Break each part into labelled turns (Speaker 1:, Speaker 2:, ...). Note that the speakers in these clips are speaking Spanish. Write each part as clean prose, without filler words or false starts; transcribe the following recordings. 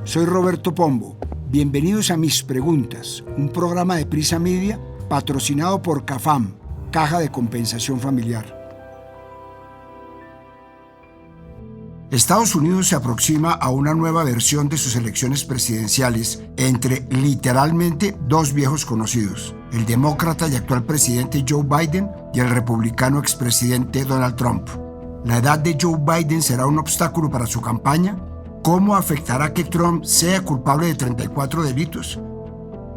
Speaker 1: Soy Roberto Pombo. Bienvenidos a Mis Preguntas, un programa de Prisa Media patrocinado por CAFAM, Caja de Compensación Familiar. Estados Unidos se aproxima a una nueva versión de sus elecciones presidenciales entre literalmente dos viejos conocidos, el demócrata y actual presidente Joe Biden y el republicano expresidente Donald Trump. ¿La edad de Joe Biden será un obstáculo para su campaña? ¿Cómo afectará que Trump sea culpable de 34 delitos?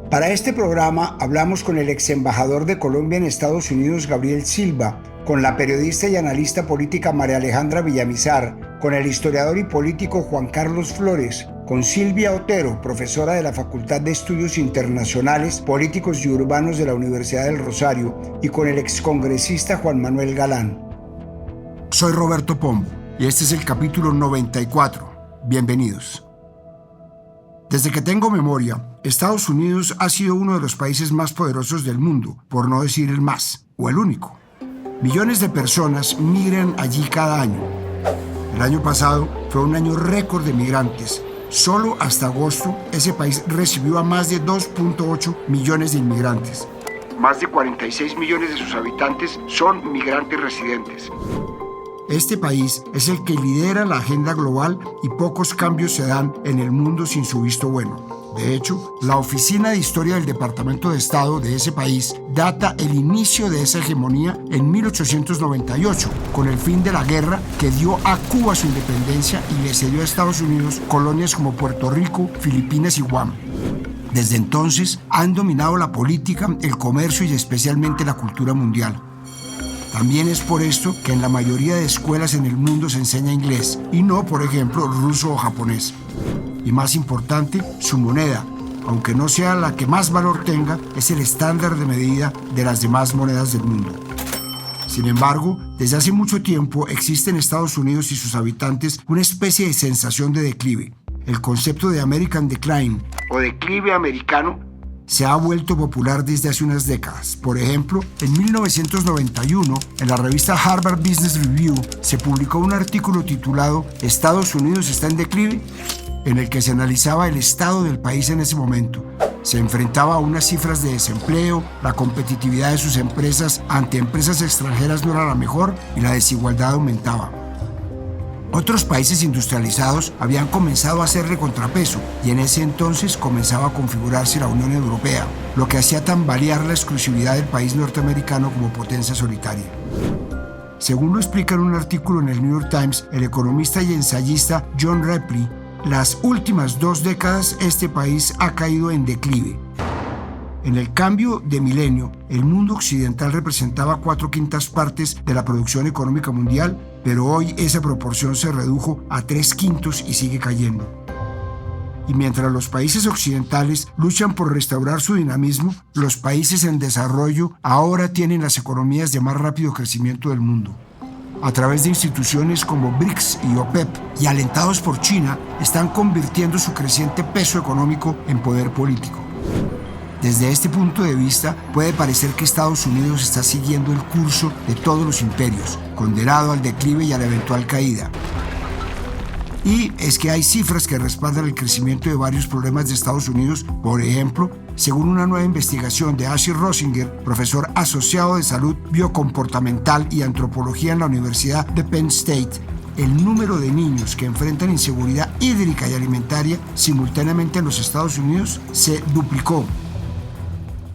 Speaker 1: Para este programa hablamos con el ex embajador de Colombia en Estados Unidos, Gabriel Silva, con la periodista y analista política María Alejandra Villamizar, con el historiador y político Juan Carlos Flores, con Silvia Otero, profesora de la Facultad de Estudios Internacionales, Políticos y Urbanos de la Universidad del Rosario, y con el excongresista Juan Manuel Galán. Soy Roberto Pombo y este es el capítulo 94. Bienvenidos. Desde que tengo memoria, Estados Unidos ha sido uno de los países más poderosos del mundo, por no decir el más, o el único. Millones de personas migran allí cada año. El año pasado fue un año récord de migrantes. Solo hasta agosto, ese país recibió a más de 2.8 millones de inmigrantes. Más de 46 millones de sus habitantes son migrantes residentes. Este país es el que lidera la agenda global y pocos cambios se dan en el mundo sin su visto bueno. De hecho, la Oficina de Historia del Departamento de Estado de ese país data el inicio de esa hegemonía en 1898, con el fin de la guerra que dio a Cuba su independencia y le cedió a Estados Unidos colonias como Puerto Rico, Filipinas y Guam. Desde entonces han dominado la política, el comercio y especialmente la cultura mundial. También es por esto que en la mayoría de escuelas en el mundo se enseña inglés y no, por ejemplo, ruso o japonés. Y más importante, su moneda, aunque no sea la que más valor tenga, es el estándar de medida de las demás monedas del mundo. Sin embargo, desde hace mucho tiempo existe en Estados Unidos y sus habitantes una especie de sensación de declive. El concepto de American Decline o declive americano se ha vuelto popular desde hace unas décadas. Por ejemplo, en 1991, en la revista Harvard Business Review, se publicó un artículo titulado «¿Estados Unidos está en declive?», en el que se analizaba el estado del país en ese momento. Se enfrentaba a unas cifras de desempleo, la competitividad de sus empresas ante empresas extranjeras no era la mejor y la desigualdad aumentaba. Otros países industrializados habían comenzado a hacerle contrapeso y en ese entonces comenzaba a configurarse la Unión Europea, lo que hacía tambalear la exclusividad del país norteamericano como potencia solitaria. Según lo explica en un artículo en el New York Times, el economista y ensayista John Ripley, las últimas 2 décadas este país ha caído en declive. En el cambio de milenio, el mundo occidental representaba 4/5 partes de la producción económica mundial, pero hoy esa proporción se redujo a 3/5 y sigue cayendo. Y mientras los países occidentales luchan por restaurar su dinamismo, los países en desarrollo ahora tienen las economías de más rápido crecimiento del mundo. A través de instituciones como BRICS y OPEP, y alentados por China, están convirtiendo su creciente peso económico en poder político. Desde este punto de vista, puede parecer que Estados Unidos está siguiendo el curso de todos los imperios, condenado al declive y a la eventual caída. Y es que hay cifras que respaldan el crecimiento de varios problemas de Estados Unidos. Por ejemplo, según una nueva investigación de Ashley Rosinger, profesor asociado de salud biocomportamental y antropología en la Universidad de Penn State, el número de niños que enfrentan inseguridad hídrica y alimentaria simultáneamente en los Estados Unidos se duplicó.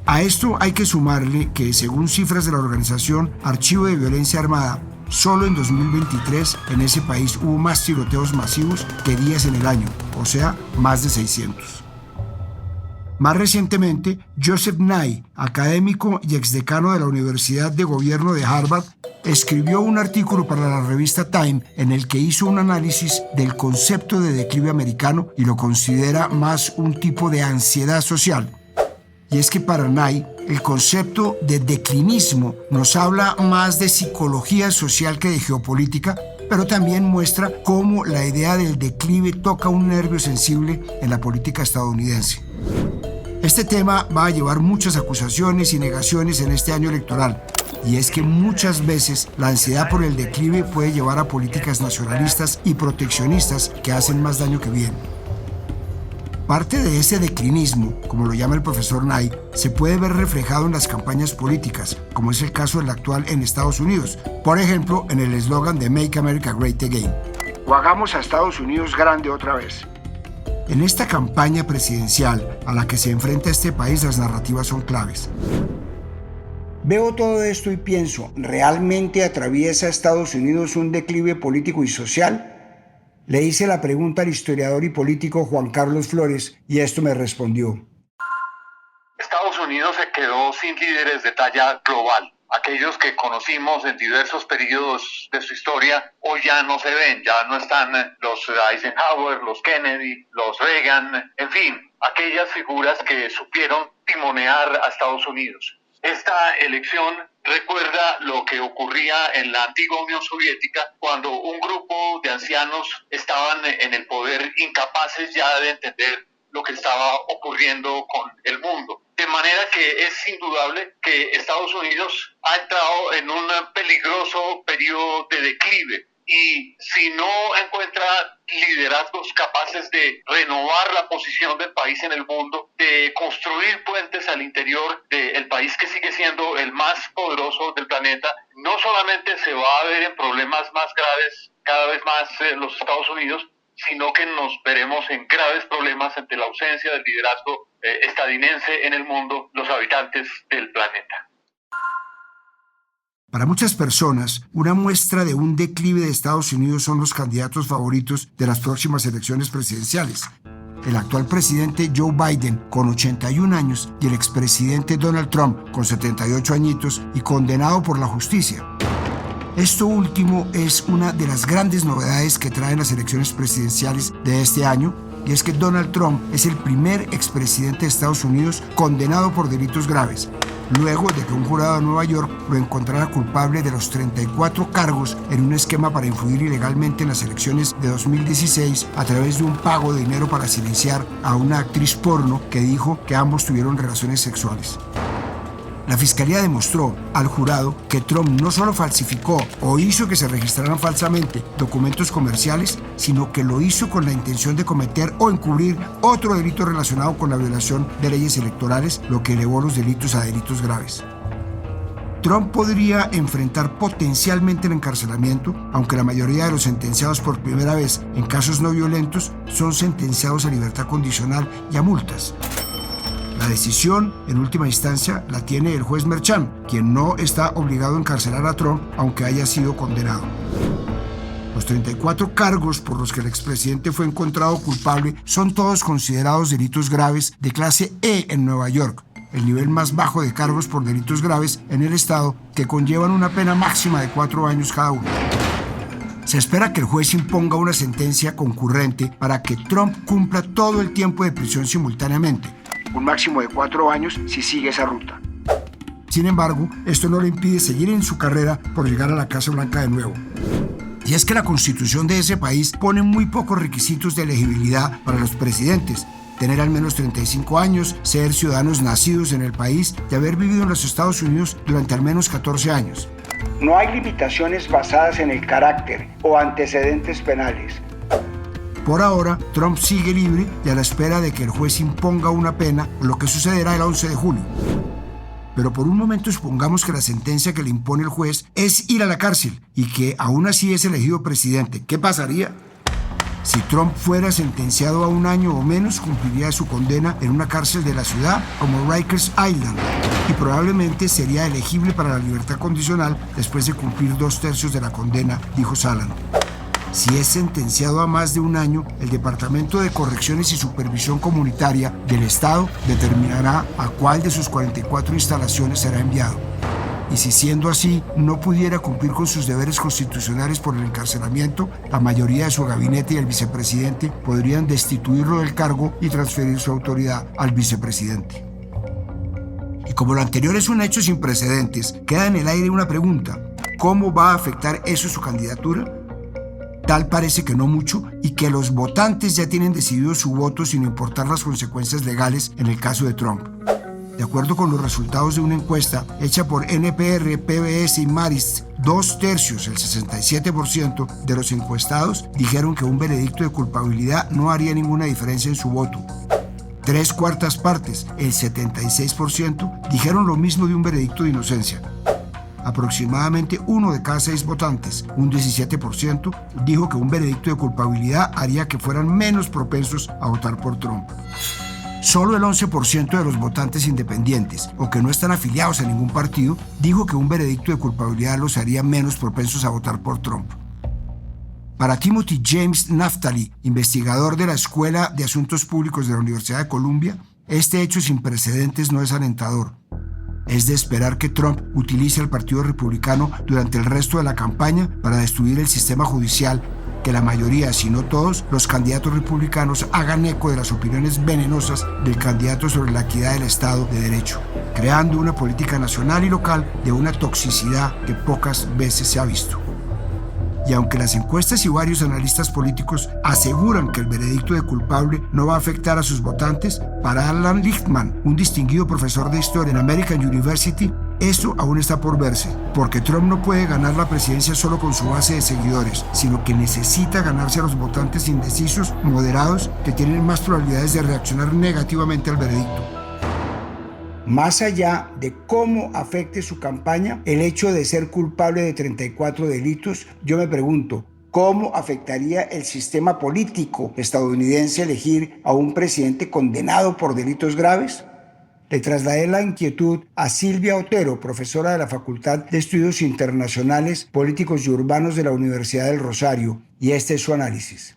Speaker 1: A esto hay que sumarle que, según cifras de la organización Archivo de Violencia Armada, solo en 2023 en ese país hubo más tiroteos masivos que días en el año, o sea, más de 600. Más recientemente, Joseph Nye, académico y exdecano de la Universidad de Gobierno de Harvard, escribió un artículo para la revista Time en el que hizo un análisis del concepto de declive americano y lo considera más un tipo de ansiedad social. Y es que para Nye, el concepto de declinismo nos habla más de psicología social que de geopolítica, pero también muestra cómo la idea del declive toca un nervio sensible en la política estadounidense. Este tema va a llevar muchas acusaciones y negaciones en este año electoral, y es que muchas veces la ansiedad por el declive puede llevar a políticas nacionalistas y proteccionistas que hacen más daño que bien. Parte de ese declinismo, como lo llama el profesor Knight, se puede ver reflejado en las campañas políticas, como es el caso del actual en Estados Unidos, por ejemplo, en el eslogan de Make America Great Again, o hagamos a Estados Unidos grande otra vez. En esta campaña presidencial a la que se enfrenta este país, las narrativas son claves. Veo todo esto y pienso, ¿realmente atraviesa Estados Unidos un declive político y social? Le hice la pregunta al historiador y político Juan Carlos Flores y esto me respondió.
Speaker 2: Estados Unidos se quedó sin líderes de talla global. Aquellos que conocimos en diversos periodos de su historia hoy ya no se ven, ya no están los Eisenhower, los Kennedy, los Reagan, en fin, aquellas figuras que supieron timonear a Estados Unidos. Esta elección recuerda lo que ocurría en la antigua Unión Soviética cuando un grupo de ancianos estaban en el poder incapaces ya de entender lo que estaba ocurriendo con el mundo. De manera que es indudable que Estados Unidos ha entrado en un peligroso periodo de declive y si no encuentra liderazgos capaces de renovar la posición del país en el mundo, de construir puentes al interior del país que sigue siendo el más poderoso del planeta, no solamente se va a ver en problemas más graves cada vez más los Estados Unidos, sino que nos veremos en graves problemas ante la ausencia del liderazgo estadounidense en el mundo, los habitantes del planeta.
Speaker 1: Para muchas personas, una muestra de un declive de Estados Unidos son los candidatos favoritos de las próximas elecciones presidenciales. El actual presidente Joe Biden, con 81 años, y el expresidente Donald Trump, con 78 añitos y condenado por la justicia. Esto último es una de las grandes novedades que traen las elecciones presidenciales de este año, y es que Donald Trump es el primer expresidente de Estados Unidos condenado por delitos graves, luego de que un jurado de Nueva York lo encontrara culpable de los 34 cargos en un esquema para influir ilegalmente en las elecciones de 2016 a través de un pago de dinero para silenciar a una actriz porno que dijo que ambos tuvieron relaciones sexuales. La fiscalía demostró al jurado que Trump no solo falsificó o hizo que se registraran falsamente documentos comerciales, sino que lo hizo con la intención de cometer o encubrir otro delito relacionado con la violación de leyes electorales, lo que elevó los delitos a delitos graves. Trump podría enfrentar potencialmente el encarcelamiento, aunque la mayoría de los sentenciados por primera vez en casos no violentos son sentenciados a libertad condicional y a multas. La decisión, en última instancia, la tiene el juez Merchan, quien no está obligado a encarcelar a Trump, aunque haya sido condenado. Los 34 cargos por los que el expresidente fue encontrado culpable son todos considerados delitos graves de clase E en Nueva York, el nivel más bajo de cargos por delitos graves en el estado, que conllevan una pena máxima de 4 años cada uno. Se espera que el juez imponga una sentencia concurrente para que Trump cumpla todo el tiempo de prisión simultáneamente, un máximo de 4 años si sigue esa ruta. Sin embargo, esto no le impide seguir en su carrera por llegar a la Casa Blanca de nuevo. Y es que la constitución de ese país pone muy pocos requisitos de elegibilidad para los presidentes: tener al menos 35 años, ser ciudadanos nacidos en el país y haber vivido en los Estados Unidos durante al menos 14 años. No hay limitaciones basadas en el carácter o antecedentes penales. Por ahora, Trump sigue libre y a la espera de que el juez imponga una pena, lo que sucederá el 11 de julio. Pero por un momento supongamos que la sentencia que le impone el juez es ir a la cárcel y que aún así es elegido presidente. ¿Qué pasaría? Si Trump fuera sentenciado a 1 año o menos, cumpliría su condena en una cárcel de la ciudad como Rikers Island y probablemente sería elegible para la libertad condicional después de cumplir 2/3 de la condena, dijo Salan. Si es sentenciado a más de 1 año, el Departamento de Correcciones y Supervisión Comunitaria del Estado determinará a cuál de sus 44 instalaciones será enviado. Y si siendo así no pudiera cumplir con sus deberes constitucionales por el encarcelamiento, la mayoría de su gabinete y el vicepresidente podrían destituirlo del cargo y transferir su autoridad al vicepresidente. Y como lo anterior es un hecho sin precedentes, queda en el aire una pregunta: ¿cómo va a afectar eso su candidatura? Tal parece que no mucho y que los votantes ya tienen decidido su voto sin importar las consecuencias legales en el caso de Trump. De acuerdo con los resultados de una encuesta hecha por NPR, PBS y Marist, 2/3, el 67% de los encuestados dijeron que un veredicto de culpabilidad no haría ninguna diferencia en su voto. 3/4 partes, el 76%, dijeron lo mismo de un veredicto de inocencia. Aproximadamente 1 de cada 6 votantes, un 17%, dijo que un veredicto de culpabilidad haría que fueran menos propensos a votar por Trump. Solo el 11% de los votantes independientes o que no están afiliados a ningún partido dijo que un veredicto de culpabilidad los haría menos propensos a votar por Trump. Para Timothy James Naftali, investigador de la Escuela de Asuntos Públicos de la Universidad de Columbia, este hecho sin precedentes no es alentador. Es de esperar que Trump utilice al Partido Republicano durante el resto de la campaña para destruir el sistema judicial, que la mayoría, si no todos, los candidatos republicanos hagan eco de las opiniones venenosas del candidato sobre la equidad del Estado de Derecho, creando una política nacional y local de una toxicidad que pocas veces se ha visto. Y aunque las encuestas y varios analistas políticos aseguran que el veredicto de culpable no va a afectar a sus votantes, para Alan Lichtman, un distinguido profesor de historia en American University, eso aún está por verse, porque Trump no puede ganar la presidencia solo con su base de seguidores, sino que necesita ganarse a los votantes indecisos, moderados, que tienen más probabilidades de reaccionar negativamente al veredicto. Más allá de cómo afecte su campaña el hecho de ser culpable de 34 delitos, yo me pregunto, ¿cómo afectaría el sistema político estadounidense elegir a un presidente condenado por delitos graves? Le trasladé la inquietud a Silvia Otero, profesora de la Facultad de Estudios Internacionales, Políticos y Urbanos de la Universidad del Rosario, y este es su análisis.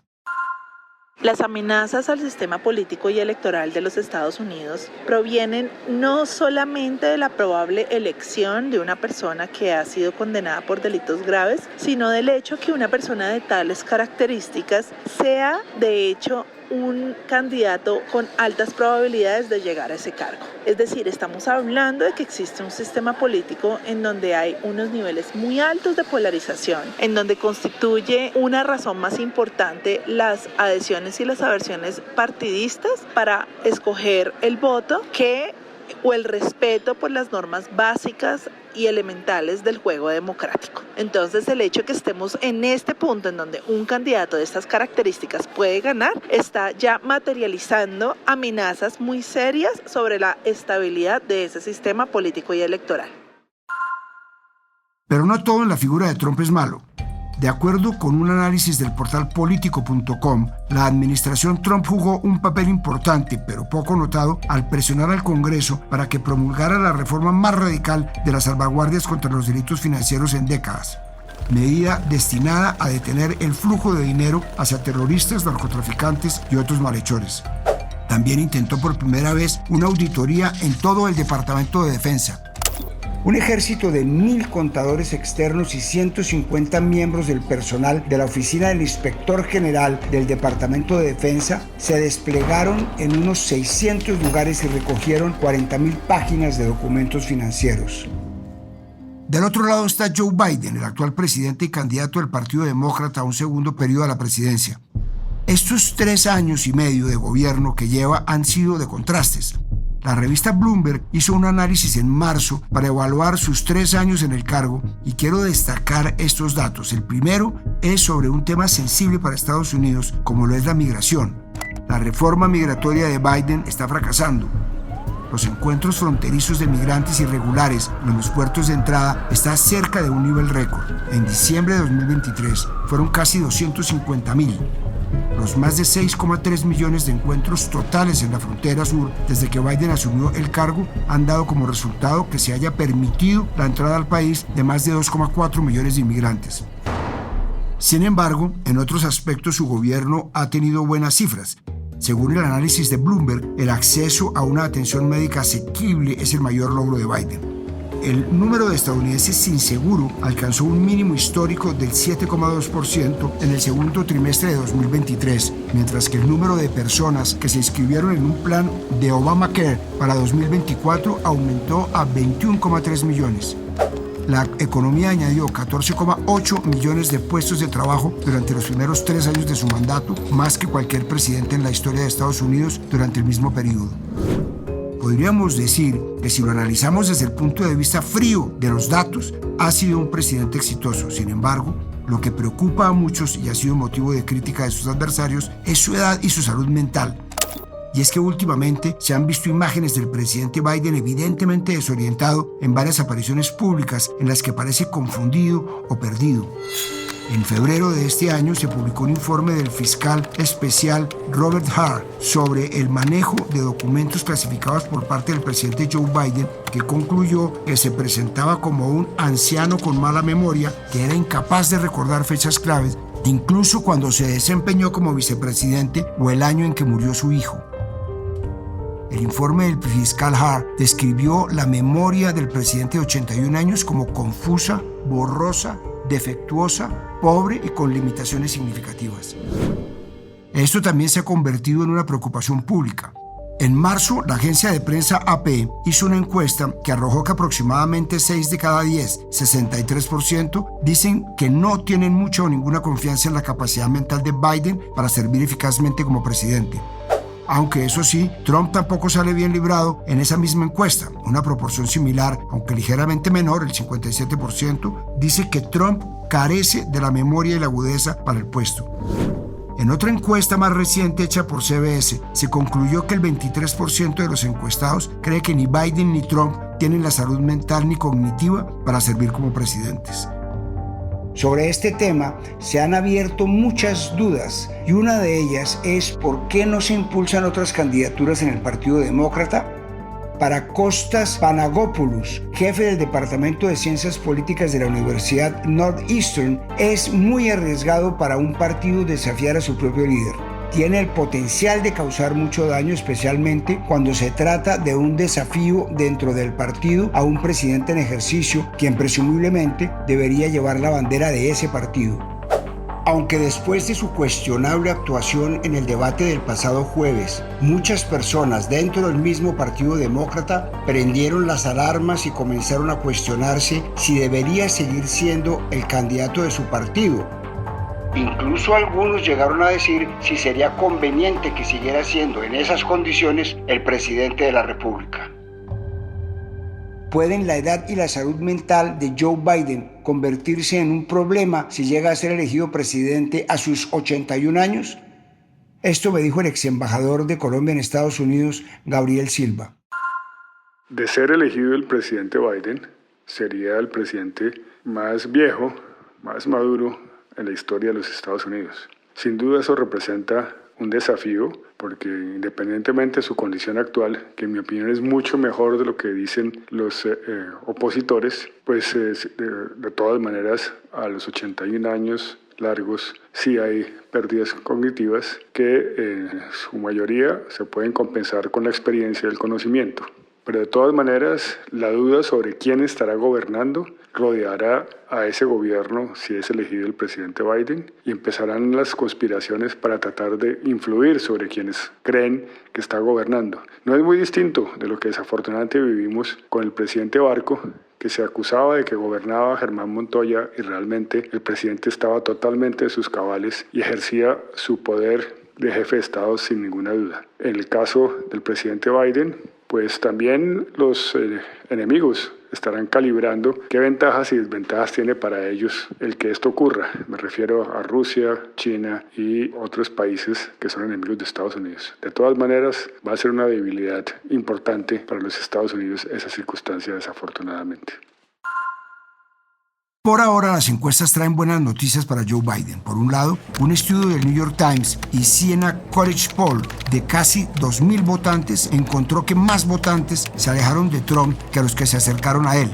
Speaker 3: Las amenazas al sistema político y electoral de los Estados Unidos provienen no solamente de la probable elección de una persona que ha sido condenada por delitos graves, sino del hecho que una persona de tales características sea, de hecho, un candidato con altas probabilidades de llegar a ese cargo. Es decir, estamos hablando de que existe un sistema político en donde hay unos niveles muy altos de polarización, en donde constituye una razón más importante las adhesiones y las aversiones partidistas para escoger el voto o el respeto por las normas básicas y elementales del juego democrático. Entonces, el hecho de que estemos en este punto en donde un candidato de estas características puede ganar, está ya materializando amenazas muy serias sobre la estabilidad de ese sistema político y electoral.
Speaker 1: Pero no todo en la figura de Trump es malo. De acuerdo con un análisis del portal Politico.com, la administración Trump jugó un papel importante, pero poco notado, al presionar al Congreso para que promulgara la reforma más radical de las salvaguardias contra los delitos financieros en décadas. Medida destinada a detener el flujo de dinero hacia terroristas, narcotraficantes y otros malhechores. También intentó por primera vez una auditoría en todo el Departamento de Defensa. Un ejército de 1,000 contadores externos y 150 miembros del personal de la oficina del Inspector General del Departamento de Defensa se desplegaron en unos 600 lugares y recogieron 40,000 páginas de documentos financieros. Del otro lado está Joe Biden, el actual presidente y candidato del Partido Demócrata a un segundo periodo a la presidencia. Estos 3 años y medio de gobierno que lleva han sido de contrastes. La revista Bloomberg hizo un análisis en marzo para evaluar sus 3 años en el cargo y quiero destacar estos datos. El primero es sobre un tema sensible para Estados Unidos, como lo es la migración. La reforma migratoria de Biden está fracasando. Los encuentros fronterizos de migrantes irregulares en los puertos de entrada están cerca de un nivel récord. En diciembre de 2023 fueron casi 250,000. Los más de 6,3 millones de encuentros totales en la frontera sur desde que Biden asumió el cargo han dado como resultado que se haya permitido la entrada al país de más de 2,4 millones de inmigrantes. Sin embargo, en otros aspectos su gobierno ha tenido buenas cifras. Según el análisis de Bloomberg, el acceso a una atención médica asequible es el mayor logro de Biden. El número de estadounidenses sin seguro alcanzó un mínimo histórico del 7,2% en el segundo trimestre de 2023, mientras que el número de personas que se inscribieron en un plan de Obamacare para 2024 aumentó a 21,3 millones. La economía añadió 14,8 millones de puestos de trabajo durante los primeros 3 años de su mandato, más que cualquier presidente en la historia de Estados Unidos durante el mismo periodo. Podríamos decir que si lo analizamos desde el punto de vista frío de los datos, ha sido un presidente exitoso. Sin embargo, lo que preocupa a muchos y ha sido motivo de crítica de sus adversarios es su edad y su salud mental. Y es que últimamente se han visto imágenes del presidente Biden evidentemente desorientado en varias apariciones públicas en las que parece confundido o perdido. En febrero de este año se publicó un informe del fiscal especial Robert Hur sobre el manejo de documentos clasificados por parte del presidente Joe Biden, que concluyó que se presentaba como un anciano con mala memoria, que era incapaz de recordar fechas claves, incluso cuando se desempeñó como vicepresidente o el año en que murió su hijo. El informe del fiscal Hur describió la memoria del presidente de 81 años como confusa, borrosa, defectuosa, pobre y con limitaciones significativas. Esto también se ha convertido en una preocupación pública. En marzo, la agencia de prensa AP hizo una encuesta que arrojó que aproximadamente 6 de cada 10, 63%, dicen que no tienen mucha o ninguna confianza en la capacidad mental de Biden para servir eficazmente como presidente. Aunque eso sí, Trump tampoco sale bien librado en esa misma encuesta. Una proporción similar, aunque ligeramente menor, el 57%, dice que Trump carece de la memoria y la agudeza para el puesto. En otra encuesta más reciente hecha por CBS, se concluyó que el 23% de los encuestados cree que ni Biden ni Trump tienen la salud mental ni cognitiva para servir como presidentes. Sobre este tema se han abierto muchas dudas y una de ellas es por qué no se impulsan otras candidaturas en el Partido Demócrata. Para Kostas Panagopoulos, jefe del Departamento de Ciencias Políticas de la Universidad Northeastern, es muy arriesgado para un partido desafiar a su propio líder. Tiene el potencial de causar mucho daño, especialmente cuando se trata de un desafío dentro del partido a un presidente en ejercicio, quien presumiblemente debería llevar la bandera de ese partido. Aunque después de su cuestionable actuación en el debate del pasado jueves, muchas personas dentro del mismo Partido Demócrata prendieron las alarmas y comenzaron a cuestionarse si debería seguir siendo el candidato de su partido. Incluso algunos llegaron a decir si sería conveniente que siguiera siendo en esas condiciones el presidente de la República. ¿Pueden la edad y la salud mental de Joe Biden convertirse en un problema si llega a ser elegido presidente a sus 81 años? Esto me dijo el ex embajador de Colombia en Estados Unidos, Gabriel Silva.
Speaker 4: De ser elegido el presidente Biden, sería el presidente más viejo, más maduro en la historia de los Estados Unidos. Sin duda eso representa un desafío porque independientemente de su condición actual, que en mi opinión es mucho mejor de lo que dicen los opositores, pues de todas maneras a los 81 años largos sí hay pérdidas cognitivas que en su mayoría se pueden compensar con la experiencia y el conocimiento. Pero de todas maneras, la duda sobre quién estará gobernando rodeará a ese gobierno si es elegido el presidente Biden y empezarán las conspiraciones para tratar de influir sobre quienes creen que está gobernando. No es muy distinto de lo que desafortunadamente vivimos con el presidente Barco, que se acusaba de que gobernaba Germán Montoya y realmente el presidente estaba totalmente de sus cabales y ejercía su poder de jefe de Estado sin ninguna duda. En el caso del presidente Biden, pues también los enemigos estarán calibrando qué ventajas y desventajas tiene para ellos el que esto ocurra. Me refiero a Rusia, China y otros países que son enemigos de Estados Unidos. De todas maneras, va a ser una debilidad importante para los Estados Unidos esa circunstancia, desafortunadamente.
Speaker 1: Por ahora, las encuestas traen buenas noticias para Joe Biden. Por un lado, un estudio del New York Times y Siena College Poll de casi 2.000 votantes encontró que más votantes se alejaron de Trump que a los que se acercaron a él.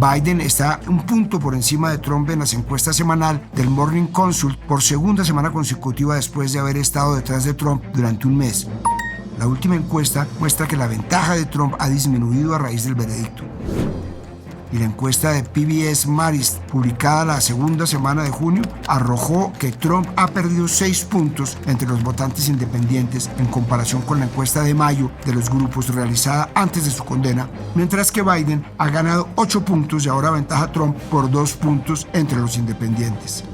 Speaker 1: Biden está un punto por encima de Trump en las encuestas semanal del Morning Consult por segunda semana consecutiva después de haber estado detrás de Trump durante un mes. La última encuesta muestra que la ventaja de Trump ha disminuido a raíz del veredicto. Y la encuesta de PBS Marist, publicada la segunda semana de junio, arrojó que Trump ha perdido 6 puntos entre los votantes independientes en comparación con la encuesta de mayo de los grupos realizada antes de su condena, mientras que Biden ha ganado 8 puntos y ahora aventaja a Trump por 2 puntos entre los independientes.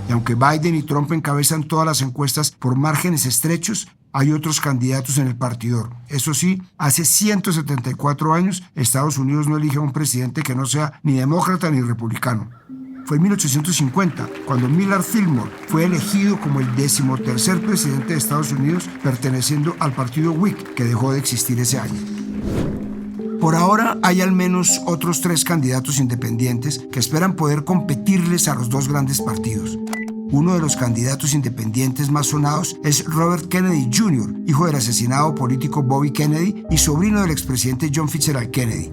Speaker 1: Y aunque Biden y Trump encabezan todas las encuestas por márgenes estrechos, hay otros candidatos en el partidor. Eso sí, hace 174 años Estados Unidos no elige a un presidente que no sea ni demócrata ni republicano. fue en 1850, cuando Millard Fillmore fue elegido como el 13º presidente de Estados Unidos, perteneciendo al partido Whig, que dejó de existir ese año. Por ahora hay al menos otros 3 candidatos independientes que esperan poder competirles a los 2 grandes partidos. Uno de los candidatos independientes más sonados es Robert Kennedy Jr., hijo del asesinado político Bobby Kennedy y sobrino del expresidente John Fitzgerald Kennedy.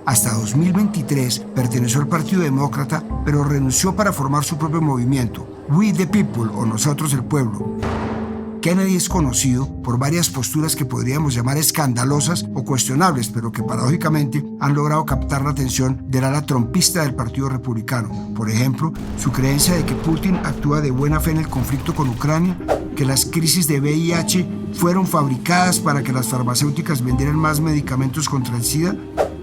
Speaker 1: Hasta 2023 perteneció al Partido Demócrata, pero renunció para formar su propio movimiento, We the People, o Nosotros el Pueblo. Kennedy es conocido por varias posturas que podríamos llamar escandalosas o cuestionables, pero que paradójicamente han logrado captar la atención del ala trumpista del Partido Republicano. Por ejemplo, su creencia de que Putin actúa de buena fe en el conflicto con Ucrania, que las crisis de VIH fueron fabricadas para que las farmacéuticas vendieran más medicamentos contra el SIDA,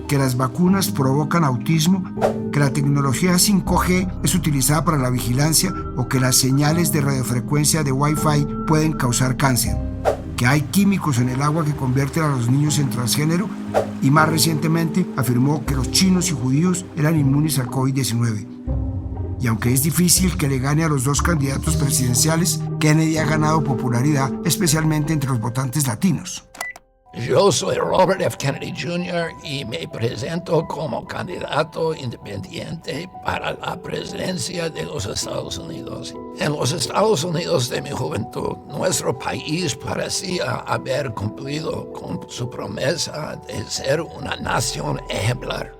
Speaker 1: que las vacunas provocan autismo, que la tecnología 5G es utilizada para la vigilancia o que las señales de radiofrecuencia de Wi-Fi pueden causar cáncer, que hay químicos en el agua que convierten a los niños en transgénero y más recientemente afirmó que los chinos y judíos eran inmunes al COVID-19. Y aunque es difícil que le gane a los 2 candidatos presidenciales, Kennedy ha ganado popularidad, especialmente entre los votantes latinos.
Speaker 5: Yo soy Robert F. Kennedy Jr. y me presento como candidato independiente para la presidencia de los Estados Unidos. En los Estados Unidos de mi juventud, nuestro país parecía haber cumplido con su promesa de ser una nación ejemplar.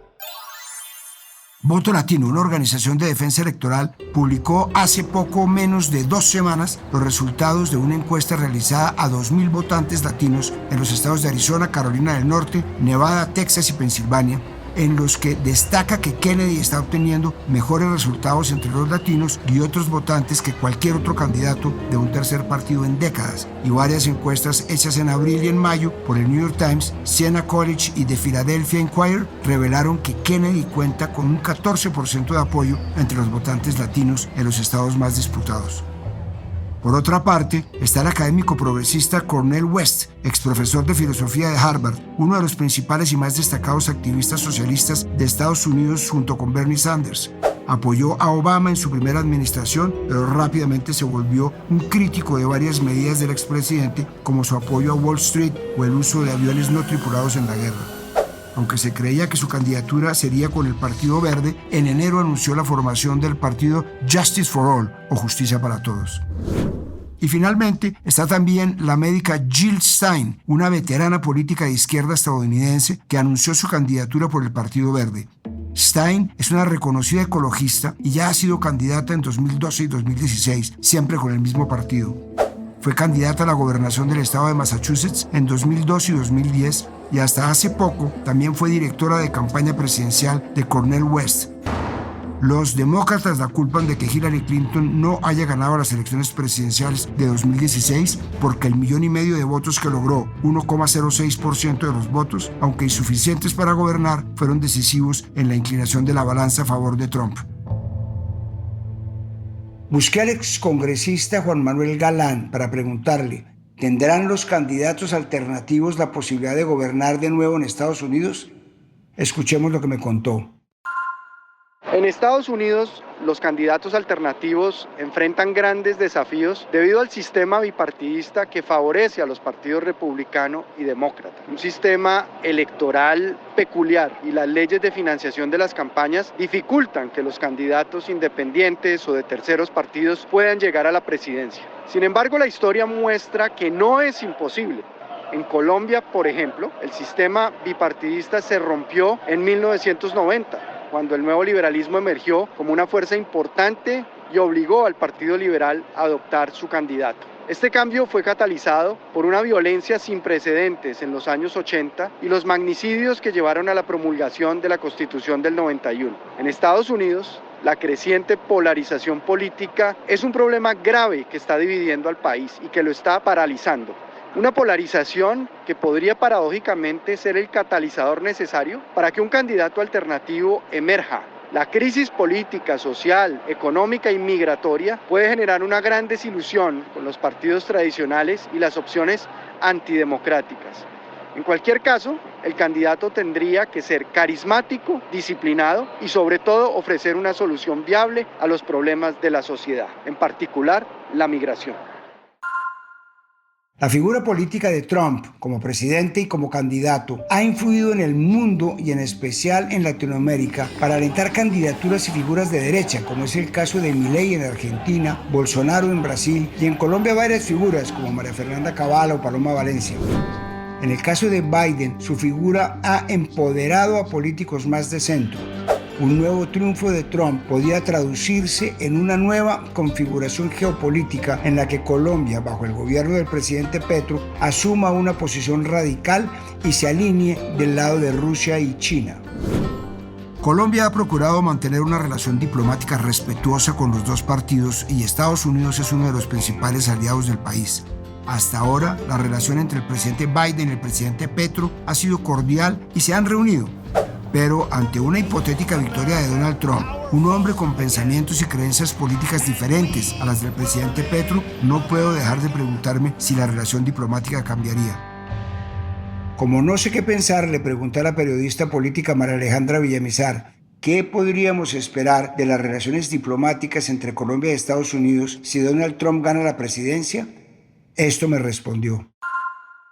Speaker 1: Voto Latino, una organización de defensa electoral, publicó hace poco menos de 2 semanas los resultados de una encuesta realizada a 2.000 votantes latinos en los estados de Arizona, Carolina del Norte, Nevada, Texas y Pensilvania, en los que destaca que Kennedy está obteniendo mejores resultados entre los latinos y otros votantes que cualquier otro candidato de un tercer partido en décadas, y varias encuestas hechas en abril y en mayo por el New York Times, Siena College y The Philadelphia Inquirer revelaron que Kennedy cuenta con un 14% de apoyo entre los votantes latinos en los estados más disputados. Por otra parte, está el académico progresista Cornel West, exprofesor de filosofía de Harvard, uno de los principales y más destacados activistas socialistas de Estados Unidos junto con Bernie Sanders. Apoyó a Obama en su primera administración, pero rápidamente se volvió un crítico de varias medidas del expresidente, como su apoyo a Wall Street o el uso de aviones no tripulados en la guerra. Aunque se creía que su candidatura sería con el Partido Verde, en enero anunció la formación del partido Justice for All, o Justicia para Todos. Y finalmente está también la médica Jill Stein, una veterana política de izquierda estadounidense que anunció su candidatura por el Partido Verde. Stein es una reconocida ecologista y ya ha sido candidata en 2012 y 2016, siempre con el mismo partido. Fue candidata a la gobernación del estado de Massachusetts en 2002 y 2010 y hasta hace poco también fue directora de campaña presidencial de Cornel West. Los demócratas la culpan de que Hillary Clinton no haya ganado las elecciones presidenciales de 2016 porque el 1,5 millones de votos que logró, 1,06% de los votos, aunque insuficientes para gobernar, fueron decisivos en la inclinación de la balanza a favor de Trump. Busqué al excongresista Juan Manuel Galán para preguntarle, ¿tendrán los candidatos alternativos la posibilidad de gobernar de nuevo en Estados Unidos? Escuchemos lo que me contó.
Speaker 6: En Estados Unidos, los candidatos alternativos enfrentan grandes desafíos debido al sistema bipartidista que favorece a los partidos republicano y demócrata. Un sistema electoral peculiar y las leyes de financiación de las campañas dificultan que los candidatos independientes o de terceros partidos puedan llegar a la presidencia. Sin embargo, la historia muestra que no es imposible. En Colombia, por ejemplo, el sistema bipartidista se rompió en 1990. Cuando el nuevo liberalismo emergió como una fuerza importante y obligó al Partido Liberal a adoptar su candidato. Este cambio fue catalizado por una violencia sin precedentes en los años 80 y los magnicidios que llevaron a la promulgación de la Constitución del 91. En Estados Unidos, la creciente polarización política es un problema grave que está dividiendo al país y que lo está paralizando. Una polarización que podría paradójicamente ser el catalizador necesario para que un candidato alternativo emerja. La crisis política, social, económica y migratoria puede generar una gran desilusión con los partidos tradicionales y las opciones antidemocráticas. En cualquier caso, el candidato tendría que ser carismático, disciplinado y sobre todo ofrecer una solución viable a los problemas de la sociedad, en particular la migración.
Speaker 1: La figura política de Trump como presidente y como candidato ha influido en el mundo y en especial en Latinoamérica para alentar candidaturas y figuras de derecha, como es el caso de Milei en Argentina, Bolsonaro en Brasil y en Colombia varias figuras como María Fernanda Cabal o Paloma Valencia. En el caso de Biden, su figura ha empoderado a políticos más de centro. Un nuevo triunfo de Trump podía traducirse en una nueva configuración geopolítica en la que Colombia, bajo el gobierno del presidente Petro, asuma una posición radical y se alinee del lado de Rusia y China. Colombia ha procurado mantener una relación diplomática respetuosa con los dos partidos y Estados Unidos es uno de los principales aliados del país. Hasta ahora, la relación entre el presidente Biden y el presidente Petro ha sido cordial y se han reunido. Pero ante una hipotética victoria de Donald Trump, un hombre con pensamientos y creencias políticas diferentes a las del presidente Petro, no puedo dejar de preguntarme si la relación diplomática cambiaría. Como no sé qué pensar, le pregunté a la periodista política María Alejandra Villamizar, ¿qué podríamos esperar de las relaciones diplomáticas entre Colombia y Estados Unidos si Donald Trump gana la presidencia? Esto me respondió.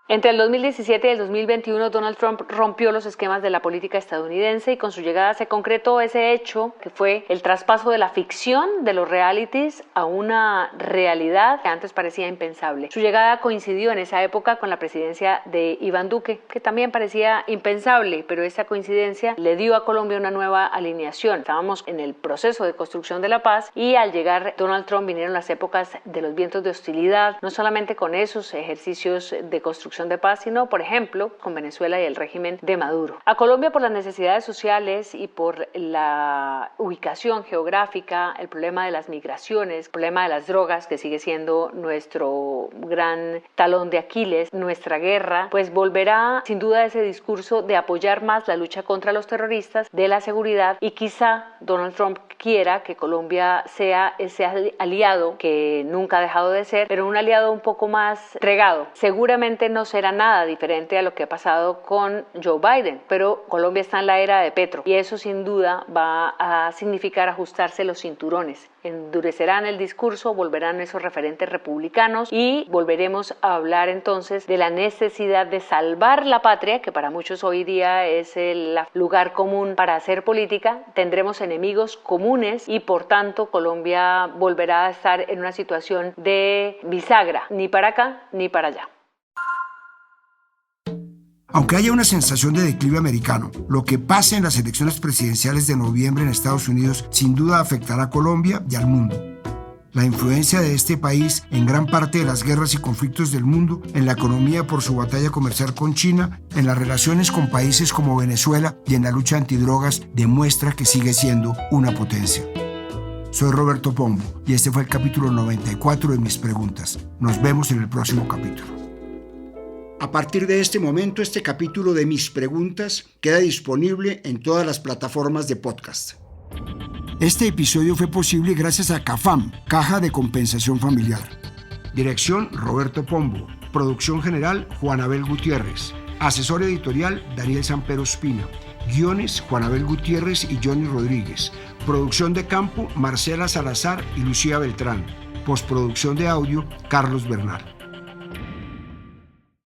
Speaker 7: Entre el 2017 y el 2021, Donald Trump rompió los esquemas de la política estadounidense y con su llegada se concretó ese hecho que fue el traspaso de la ficción de los realities a una realidad que antes parecía impensable. Su llegada coincidió en esa época con la presidencia de Iván Duque, que también parecía impensable, pero esa coincidencia le dio a Colombia una nueva alineación. Estábamos en el proceso de construcción de la paz y al llegar Donald Trump vinieron las épocas de los vientos de hostilidad, no solamente con esos ejercicios de construcción de paz, sino, por ejemplo, con Venezuela y el régimen de Maduro. A Colombia, por las necesidades sociales y por la ubicación geográfica, el problema de las migraciones, el problema de las drogas, que sigue siendo nuestro gran talón de Aquiles, nuestra guerra, pues volverá sin duda ese discurso de apoyar más la lucha contra los terroristas, de la seguridad, y quizá Donald Trump quiera que Colombia sea ese aliado que nunca ha dejado de ser, pero un aliado un poco más entregado. Seguramente no será nada diferente a lo que ha pasado con Joe Biden, pero Colombia está en la era de Petro y eso sin duda va a significar ajustarse los cinturones. Endurecerán el discurso, volverán esos referentes republicanos y volveremos a hablar entonces de la necesidad de salvar la patria, que para muchos hoy día es el lugar común para hacer política. Tendremos enemigos comunes y por tanto Colombia volverá a estar en una situación de bisagra, ni para acá ni para allá.
Speaker 1: Aunque haya una sensación de declive americano, lo que pase en las elecciones presidenciales de noviembre en Estados Unidos sin duda afectará a Colombia y al mundo. La influencia de este país en gran parte de las guerras y conflictos del mundo, en la economía por su batalla comercial con China, en las relaciones con países como Venezuela y en la lucha antidrogas demuestra que sigue siendo una potencia. Soy Roberto Pombo y este fue el capítulo 94 de Mis Preguntas. Nos vemos en el próximo capítulo. A partir de este momento, este capítulo de Mis Preguntas queda disponible en todas las plataformas de podcast. Este episodio fue posible gracias a CAFAM, Caja de Compensación Familiar. Dirección, Roberto Pombo. Producción general, Juan Abel Gutiérrez. Asesor editorial, Daniel Sampero Espina. Guiones, Juan Abel Gutiérrez y Johnny Rodríguez. Producción de campo, Marcela Salazar y Lucía Beltrán. Postproducción de audio, Carlos Bernal.